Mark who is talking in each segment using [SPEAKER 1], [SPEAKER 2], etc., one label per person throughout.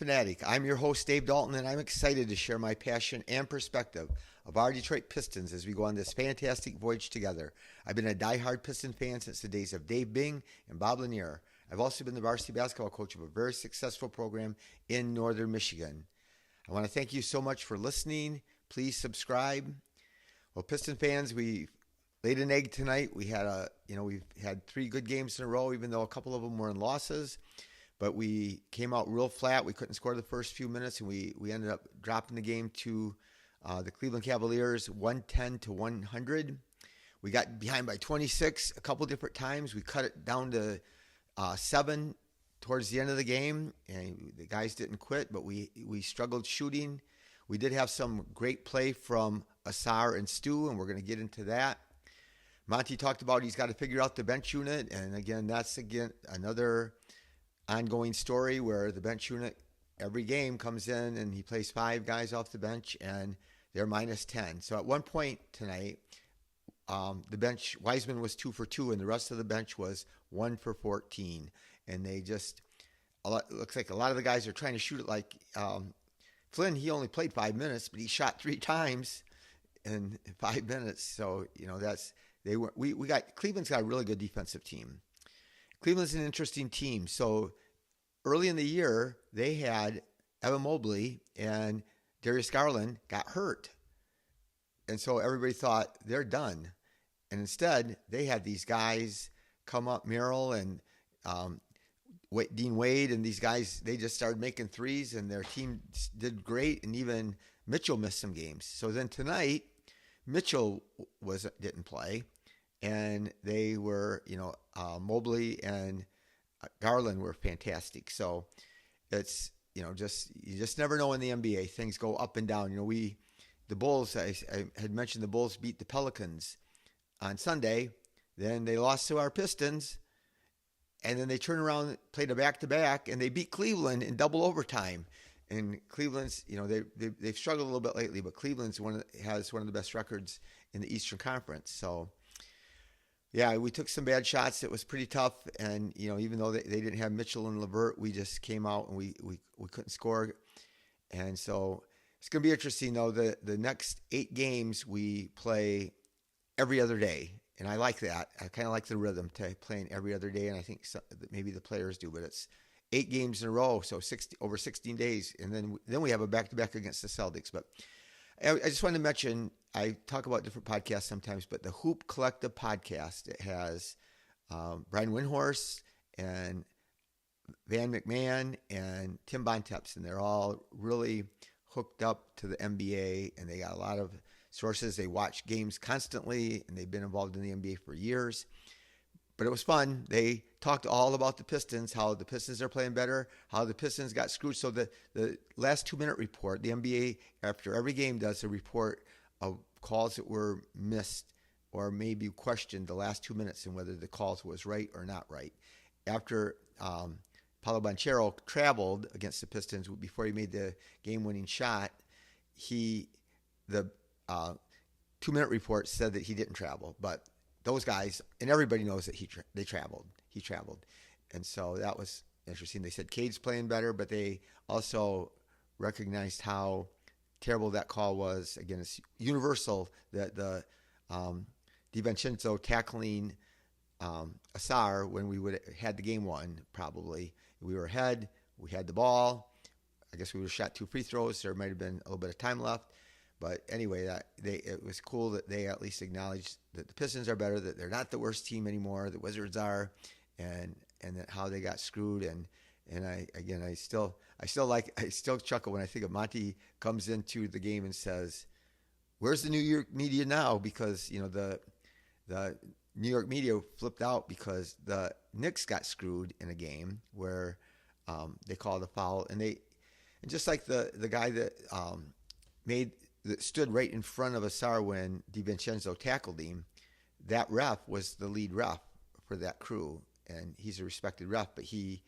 [SPEAKER 1] Fanatic. I'm your host, Dave Dalton, and I'm excited to share my passion and perspective of our Detroit Pistons as we go on this fantastic voyage together. I've been a diehard Piston fan since the days of Dave Bing and Bob Lanier. I've also been the varsity basketball coach of a very successful program in northern Michigan. I want to thank you so much for listening. Please subscribe. Well, Piston fans, we laid an egg tonight. We've had 3 good games in a row, even though a couple of them were in losses. But we came out real flat. We couldn't score the first few minutes, and we ended up dropping the game to the Cleveland Cavaliers, 110-100. We got behind by 26 a couple different times. We cut it down to 7 towards the end of the game, and the guys didn't quit, but we struggled shooting. We did have some great play from Ausar and Stu, and we're going to get into that. Monty talked about he's got to figure out the bench unit, and again, that's another ongoing story where the bench unit every game comes in and he plays 5 guys off the bench and they're minus 10. So at one point tonight, the bench, Wiseman was 2 for 2 and the rest of the bench was 1 for 14. And looks like a lot of the guys are trying to shoot it like Flynn. He only played 5 minutes, but he shot 3 times in 5 minutes. So, Cleveland's got a really good defensive team. Cleveland's an interesting team. So early in the year, they had Evan Mobley and Darius Garland got hurt. And so everybody thought they're done. And instead, they had these guys come up, Merrill and Dean Wade, and these guys, they just started making threes, and their team did great, and even Mitchell missed some games. So then tonight, Mitchell didn't play. And they were, Mobley and Garland were fantastic. So it's, you just never know in the NBA. Things go up and down. The Bulls, I had mentioned the Bulls beat the Pelicans on Sunday. Then they lost to our Pistons. And then they turned around, played a back-to-back, and they beat Cleveland in double overtime. And Cleveland's, they've struggled a little bit lately, but Cleveland's has one of the best records in the Eastern Conference. So, yeah, we took some bad shots. It was pretty tough, and even though they didn't have Mitchell and LeVert, we just came out and we couldn't score. And so it's going to be interesting, though. The next 8 games we play every other day, and I like that. I kind of like the rhythm to playing every other day, and I think maybe the players do. But it's 8 games in a row, so over 16 days, and then we have a back-to-back against the Celtics. But I just wanted to mention, I talk about different podcasts sometimes, but the Hoop Collective podcast, it has Brian Windhorst and Van McMahon and Tim Bontemps, and they're all really hooked up to the NBA, and they got a lot of sources. They watch games constantly, and they've been involved in the NBA for years. But it was fun. They talked all about the Pistons, how the Pistons are playing better, how the Pistons got screwed. So the last 2-minute report, the NBA, after every game, does a report of calls that were missed or maybe questioned the last 2 minutes and whether the calls was right or not right. After Paolo Banchero traveled against the Pistons before he made the game-winning shot, the 2-minute report said that he didn't travel, but those guys, and everybody knows that he traveled. He traveled. And so that was interesting. They said Cade's playing better, but they also recognized how terrible that call was. Again, it's universal that the DiVincenzo tackling Ausar when we would have had the game won, probably. We were ahead. We had the ball. I guess we would have shot 2 free throws. There might have been a little bit of time left. But anyway, it was cool that they at least acknowledged that the Pistons are better, that they're not the worst team anymore, the Wizards are, and that how they got screwed. And I still chuckle when I think of Monty comes into the game and says, "Where's the New York media now?" Because the New York media flipped out because the Knicks got screwed in a game where they called a foul, and just like the guy that that stood right in front of Ausar when DiVincenzo tackled him, that ref was the lead ref for that crew, and he's a respected ref, but he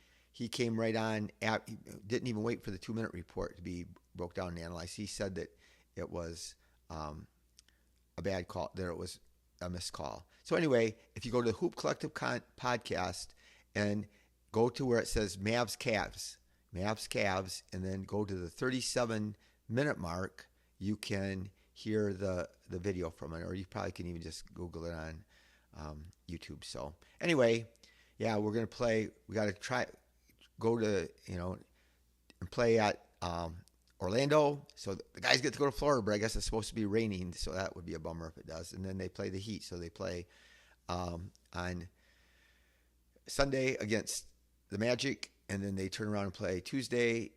[SPEAKER 1] came right on, he didn't even wait for the 2-minute report to be broke down and analyzed. He said that it was a bad call, that it was a missed call. So anyway, if you go to the Hoop Collective podcast and go to where it says Mavs Cavs, Mavs Cavs, and then go to the 37-minute mark, you can hear the video from it, or you probably can even just Google it on YouTube. So anyway, yeah, we're gonna play. We got to go to and play at Orlando. So the guys get to go to Florida, but I guess it's supposed to be raining, so that would be a bummer if it does. And then they play the Heat, so they play on Sunday against the Magic, and then they turn around and play Tuesday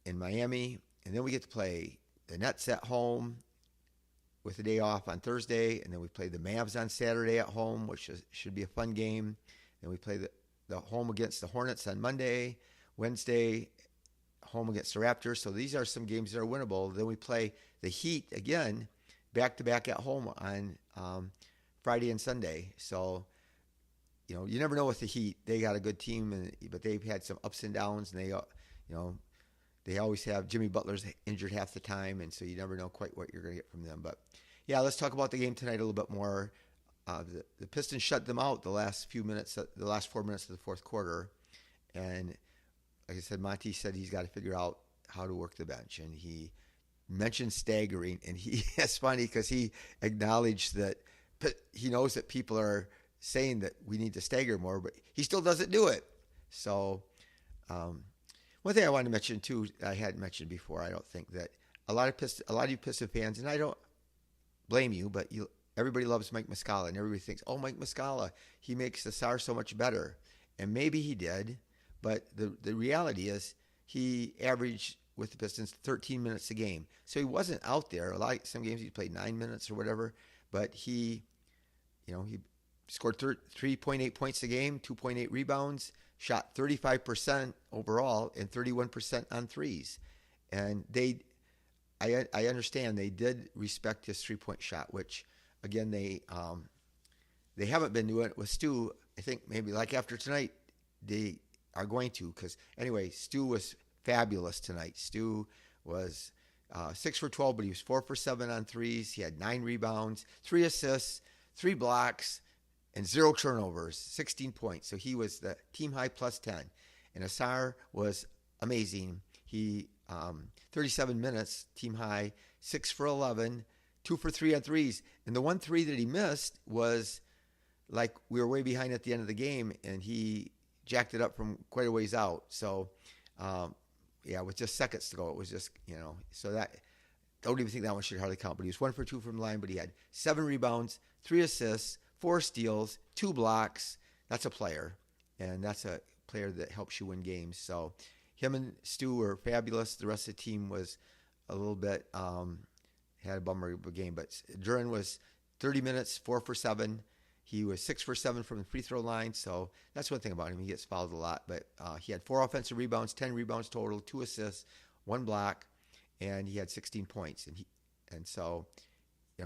[SPEAKER 1] in Miami, and then we get to play the Nets at home with a day off on Thursday, and then we play the Mavs on Saturday at home, which should be a fun game. Then we play the home against the Hornets on Monday, Wednesday home against the Raptors. So these are some games that are winnable. Then we play the Heat again, back-to-back at home on Friday and Sunday. So, you never know with the Heat. They got a good team, but they've had some ups and downs, and they always have Jimmy Butler's injured half the time, and so you never know quite what you're going to get from them. But, yeah, let's talk about the game tonight a little bit more. The Pistons shut them out the last 4 minutes of the fourth quarter, and like I said, Monty said he's got to figure out how to work the bench, and he mentioned staggering, and it's funny because he acknowledged that he knows that people are saying that we need to stagger more, but he still doesn't do it. So one thing I wanted to mention too, I hadn't mentioned before, I don't think, that a lot of you Piston fans, and I don't blame you, but everybody loves Mike Muscala, and everybody thinks, oh, Mike Muscala, he makes the Ausar so much better. And maybe he did, but the reality is he averaged with the Pistons 13 minutes a game. So he wasn't out there. Some games he played 9 minutes or whatever, but he scored 3.8 points a game, 2.8 rebounds, shot 35% overall and 31% on threes. And I understand they did respect his 3-point shot, which again they haven't been doing it with Stu. I think maybe like after tonight they are going to, because anyway, Stu was fabulous tonight. Stu was 6 for 12, but he was 4 for 7 on threes. He had 9 rebounds, 3 assists, 3 blocks, and 0 turnovers, 16 points. So he was the team high plus 10. And Ausar was amazing. He 37 minutes, team high, 6 for 11, 2 for 3 on threes. And the one three that he missed was like we were way behind at the end of the game, and he jacked it up from quite a ways out. So, with just seconds to go, it was just, so that, don't even think that one should hardly count. But he was 1 for 2 from the line, but he had 7 rebounds, 3 assists, 4 steals, 2 blocks. That's a player, and that's a player that helps you win games. So him and Stu were fabulous. The rest of the team was a little bit, had a bummer game, but Duran was 30 minutes, 4 for 7. He was 6 for 7 from the free throw line, so that's one thing about him. He gets fouled a lot, but he had 4 offensive rebounds, 10 rebounds total, 2 assists, 1 block, and he had 16 points. And so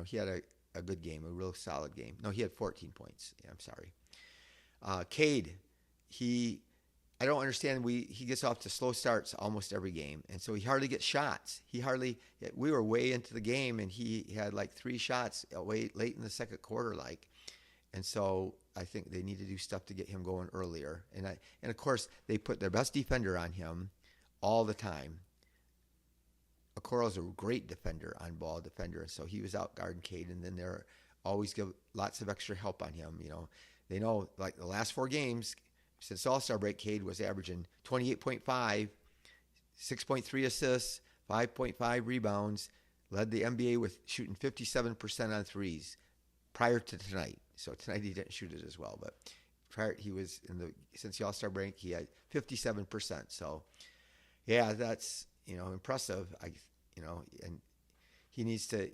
[SPEAKER 1] he had a good game, a real solid game. No, he had 14 points. Yeah, I'm sorry. Cade, I don't understand. He gets off to slow starts almost every game, and so he hardly gets shots. We were way into the game, and he had like 3 shots way late in the second quarter, and so I think they need to do stuff to get him going earlier. And of course they put their best defender on him all the time. Okoro's a great defender, on-ball defender, and so he was out guarding Cade, and then they're always give lots of extra help on him. They know like the last 4 games since All-Star break, Cade was averaging 28.5, 6.3 assists, 5.5 rebounds, led the NBA with shooting 57% on threes prior to tonight. So tonight he didn't shoot it as well, but he was since the All-Star break, he had 57%. So yeah, that's impressive. And he needs to,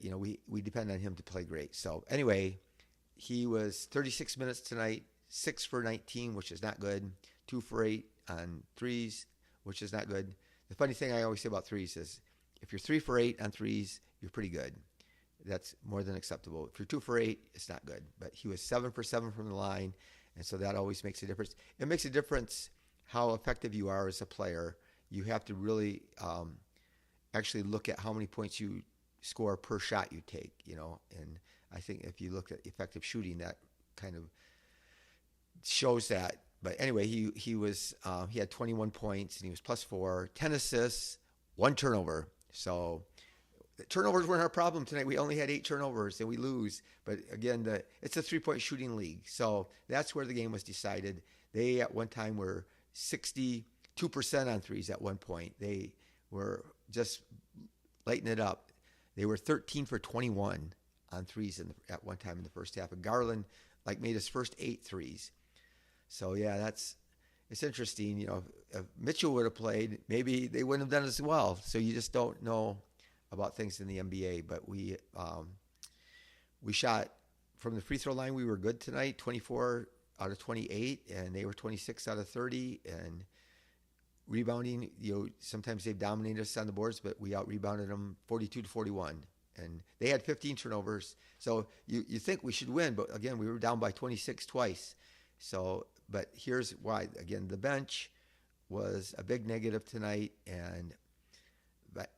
[SPEAKER 1] we depend on him to play great. So anyway, he was 36 minutes tonight, 6 for 19, which is not good. 2 for 8 on threes, which is not good. The funny thing I always say about threes is if you're 3 for 8 on threes, you're pretty good. That's more than acceptable. If you're 2 for 8, it's not good. But he was 7 for 7 from the line, and so that always makes a difference. It makes a difference how effective you are as a player. You have to really actually look at how many points you score per shot you take, And I think if you look at effective shooting, that kind of shows that but anyway, he had 21 points and he was +4, 10 assists, 1 turnover. So turnovers weren't our problem tonight. We only had 8 turnovers and we lose. But again, it's a 3-point shooting league. So that's where the game was decided. They at one time were 62% on threes at one point. They were just lighting it up. They were 13 for 21 on threes at one time in the first half. And Garland made his first 8 threes. So yeah, it's interesting. If Mitchell would have played, maybe they wouldn't have done as well. So you just don't know about things in the NBA. But we shot from the free throw line. We were good tonight, 24 out of 28, and they were 26 out of 30. And rebounding, sometimes they've dominated us on the boards, but we out-rebounded them 42-41. And they had 15 turnovers. So you think we should win, but again, we were down by 26 twice. So, but here's why. Again, the bench was a big negative tonight, but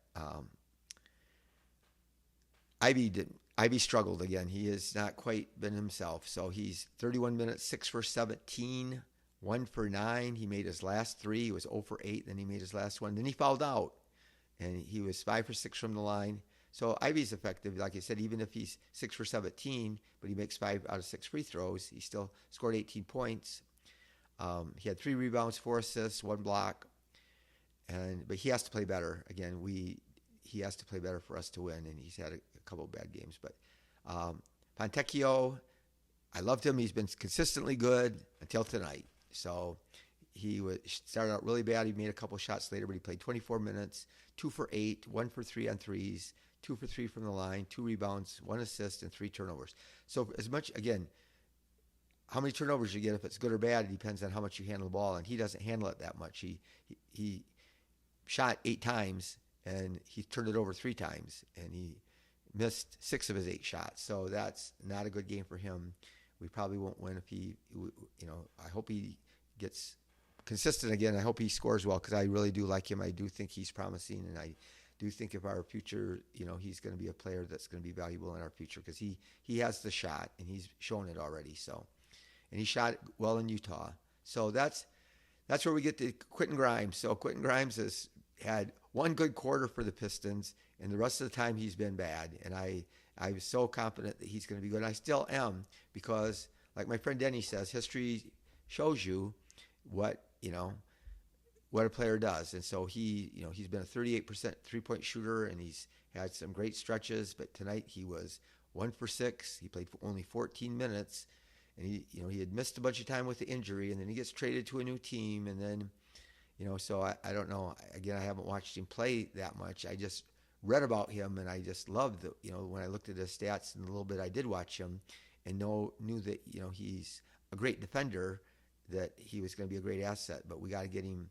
[SPEAKER 1] Ivy struggled again. He has not quite been himself. So he's 31 minutes, 6 for 17, 1 for 9. He made his last 3. He was 0 for 8. Then he made his last one. Then he fouled out, and he was 5 for 6 from the line. So Ivy's effective. Like I said, even if he's 6 for 17, but he makes 5 out of 6 free throws, he still scored 18 points. He had 3 rebounds, 4 assists, 1 block. But he has to play better. Again, he has to play better for us to win, and he's had a couple of bad games. But Fontecchio, I loved him. He's been consistently good until tonight. So he started out really bad. He made a couple shots later, but he played 24 minutes, 2 for 8, 1 for 3 on threes, 2 for 3 from the line, 2 rebounds, 1 assist, and 3 turnovers. So again, how many turnovers you get, if it's good or bad, it depends on how much you handle the ball. And he doesn't handle it that much. He shot 8 times, and he turned it over 3 times, and he missed 6 of his 8 shots. So that's not a good game for him. We probably won't win if I hope he gets consistent again. I hope he scores well, because I really do like him. I do think he's promising, and I do think of our future, he's going to be a player that's going to be valuable in our future, because he has the shot, and he's shown it already. So, and he shot well in Utah. So that's where we get to Quentin Grimes. So Quentin Grimes has had one good quarter for the Pistons, and the rest of the time he's been bad. And I was so confident that he's going to be good. And I still am, because like my friend Denny says, history shows you what a player does. And so he's been a 38% 3-point shooter, and he's had some great stretches, but tonight he was 1 for 6. He played for only 14 minutes, and he had missed a bunch of time with the injury, and then he gets traded to a new team, and then so I don't know. Again, I haven't watched him play that much. I just read about him, and I just loved when I looked at his stats and a little bit I did watch him, and knew that he's a great defender, that he was going to be a great asset. But we got to get him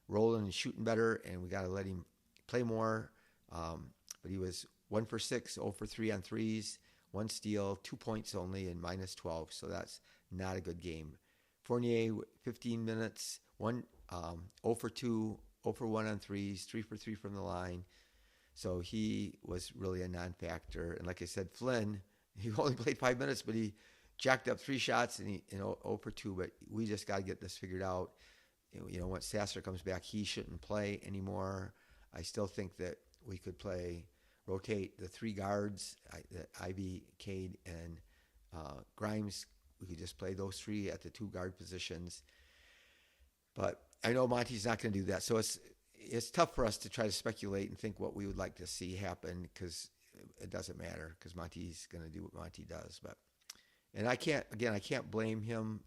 [SPEAKER 1] rolling and shooting better, and we got to let him play more. But he was 1 for 6, 0 for 3 on threes, 1 steal, 2 points only, and minus 12. So that's not a good game. Fournier, 15 minutes, 0 for 2, 0 for 1 on threes, 3 for 3 from the line. So he was really a non-factor. And like I said, Flynn, he only played 5 minutes, but he jacked up 3 shots, and he 0 for 2. But we just got to get this figured out. Once Sasser comes back, he shouldn't play anymore. I still think that we could rotate the 3 guards, Ivy, Cade, and Grimes. We could just play those 3 at the 2 guard positions. But I know Monty's not going to do that. So it's tough for us to try to speculate and think what we would like to see happen, because it doesn't matter, because Monty's going to do what Monty does. And I can't blame him.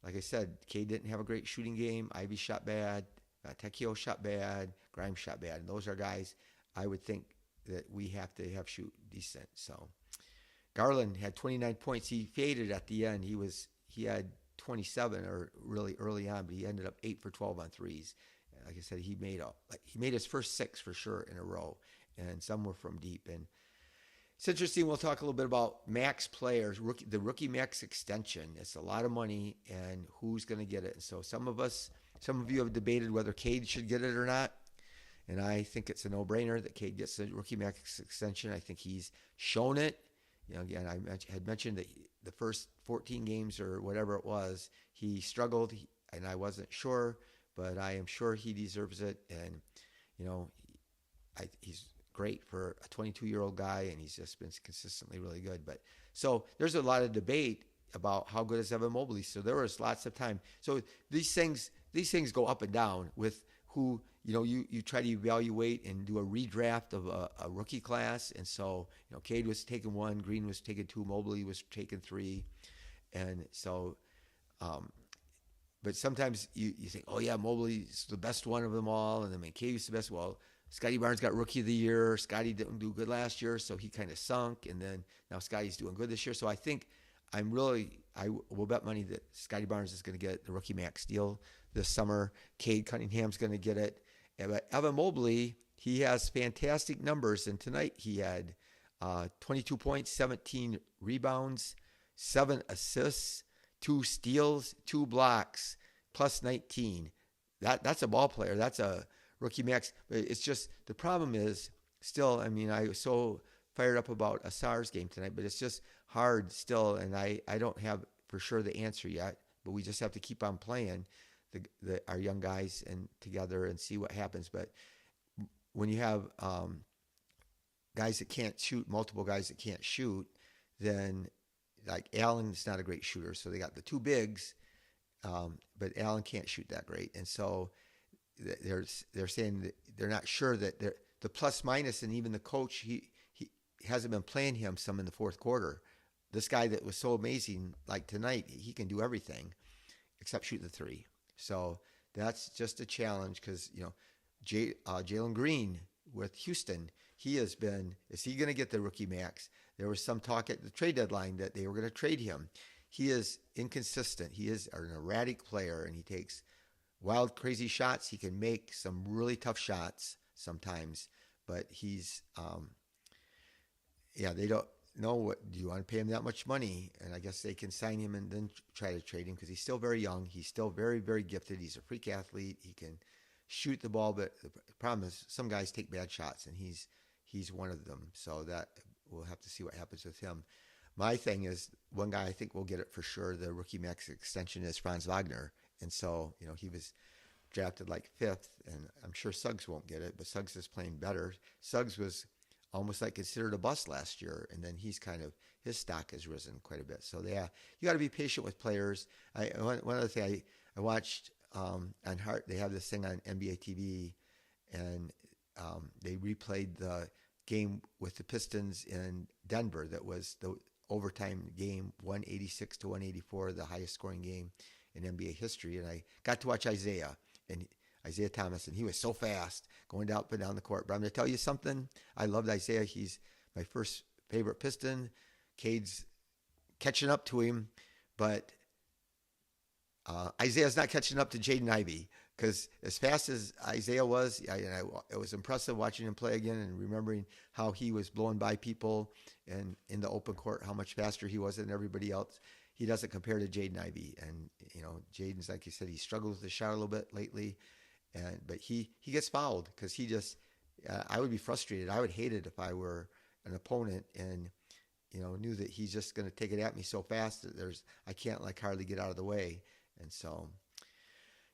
[SPEAKER 1] Like I said, Cade didn't have a great shooting game. Ivy shot bad. Tecchio shot bad. Grimes shot bad. And those are guys I would think that we have to have shoot decent. So Garland had 29 points. He faded at the end. He had 27 or really early on, but he ended up 8 for 12 on threes. Like I said, he made his first 6 for sure in a row, and some were from deep. And it's interesting. We'll talk a little bit about max players, the rookie max extension. It's a lot of money, and who's going to get it. And so some of you have debated whether Cade should get it or not. And I think it's a no-brainer that Cade gets the rookie max extension. I think he's shown it Again, had mentioned that the first 14 games or whatever it was, he struggled, and I wasn't sure, but I am sure he deserves it. And you know, he's great for a 22-year-old guy, and he's just been consistently really good. But so there's a lot of debate about how good is Evan Mobley. So there was lots of time. So these things go up and down with who you try to evaluate and do a redraft of a rookie class. And so Cade was taking 1, Green was taking 2, Mobley was taking 3, and so. But sometimes you think, oh yeah, Mobley's the best one of them all, and then Cade's the best. Well, Scotty Barnes got Rookie of the Year. Scotty didn't do good last year, so he kind of sunk, and then now Scotty's doing good this year. So I think I will bet money that Scotty Barnes is going to get the Rookie Max deal this summer. Cade Cunningham's going to get it. But Evan Mobley, he has fantastic numbers, and tonight he had 22 points, 17 rebounds, 7 assists, 2 steals, 2 blocks, plus 19. That's a ball player. That's a Rookie Max. But it's just the problem is still. I mean, I was so fired up about Ausar's game tonight, but it's just hard still, and I don't have for sure the answer yet. But we just have to keep on playing our young guys and together and see what happens. But when you have guys that can't shoot, multiple guys that can't shoot, then like Allen's not a great shooter, so they got the 2 bigs, but Allen can't shoot that great, and so they're saying that they're not sure that the plus minus, and even the coach he hasn't been playing him some in the fourth quarter. This guy that was so amazing, like tonight, he can do everything except shoot the 3. So that's just a challenge because Jalen Green with Houston, is he going to get the Rookie Max? There was some talk at the trade deadline that they were going to trade him. He is inconsistent. He is an erratic player, and he takes wild, crazy shots. He can make some really tough shots sometimes, but he's, they don't know do you want to pay him that much money? And I guess they can sign him and then try to trade him because he's still very young. He's still very, very gifted. He's a freak athlete. He can shoot the ball, but the problem is some guys take bad shots, and he's one of them. So that we'll have to see what happens with him. My thing is, one guy I think will get it for sure, the Rookie Max extension, is Franz Wagner. And so, he was drafted like 5th, and I'm sure Suggs won't get it, but Suggs is playing better. Suggs was almost like considered a bust last year, and then his stock has risen quite a bit. So yeah, you got to be patient with players. One other thing I watched on Hart, they have this thing on NBA TV, and they replayed the game with the Pistons in Denver. That was the overtime game, 186-184, the highest scoring game in NBA history. And I got to watch Isaiah Thomas, and he was so fast going up and down the court. But I'm going to tell you something. I loved Isaiah. He's my first favorite Piston. Cade's catching up to him, but Isaiah's not catching up to Jaden Ivey, because as fast as Isaiah was, it was impressive watching him play again and remembering how he was blowing by people and in the open court, how much faster he was than everybody else. He doesn't compare to Jaden Ivey. And, Jaden's, like you said, he struggled with the shot a little bit lately, but he gets fouled because he just, I would be frustrated. I would hate it if I were an opponent and, knew that he's just going to take it at me so fast that I can't hardly get out of the way. And so,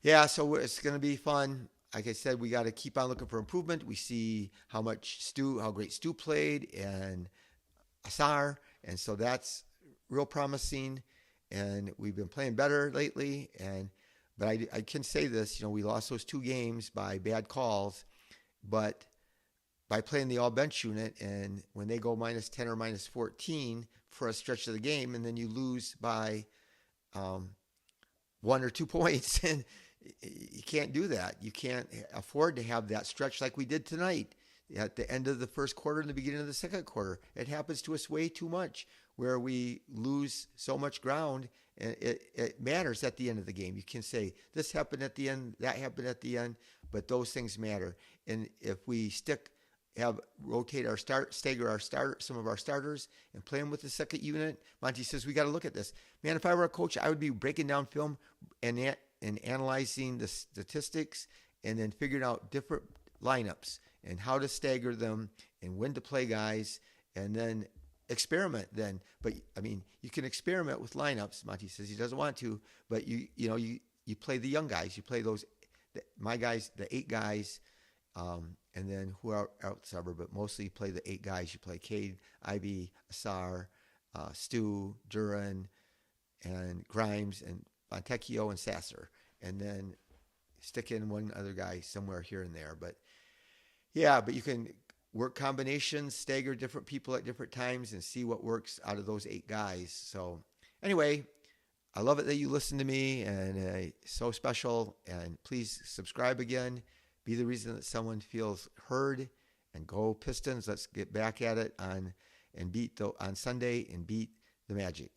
[SPEAKER 1] yeah, so it's going to be fun. Like I said, we got to keep on looking for improvement. We see how great Stu played and Ausar, and so that's real promising. And we've been playing better lately. But I can say this, we lost those 2 games by bad calls, but by playing the all bench unit, and when they go minus 10 or minus 14 for a stretch of the game, and then you lose by 1 or 2 points, and you can't do that. You can't afford to have that stretch like we did tonight at the end of the first quarter and the beginning of the second quarter. It happens to us way too much, where we lose so much ground, and it matters at the end of the game. You can say this happened at the end, that happened at the end, but those things matter. And if we stagger some of our starters and play them with the second unit, Monty says we got to look at this. Man, if I were a coach, I would be breaking down film and analyzing the statistics, and then figuring out different lineups and how to stagger them and when to play guys. And then experiment then. But I mean, you can experiment with lineups. Monty says he doesn't want to, but you play the young guys. You play my guys, the 8 guys, and then who else ever, but mostly you play the 8 guys. You play Cade, Ivy, Ausar, Stu, Duran, and Grimes, and Fontecchio, and Sasser. And then stick in one other guy somewhere here and there. But yeah, but you can work combinations, stagger different people at different times, and see what works out of those 8 guys. So anyway, I love it that you listen to me, and so special. And please subscribe again. Be the reason that someone feels heard, and go Pistons. Let's get back at it on Sunday and beat the Magic.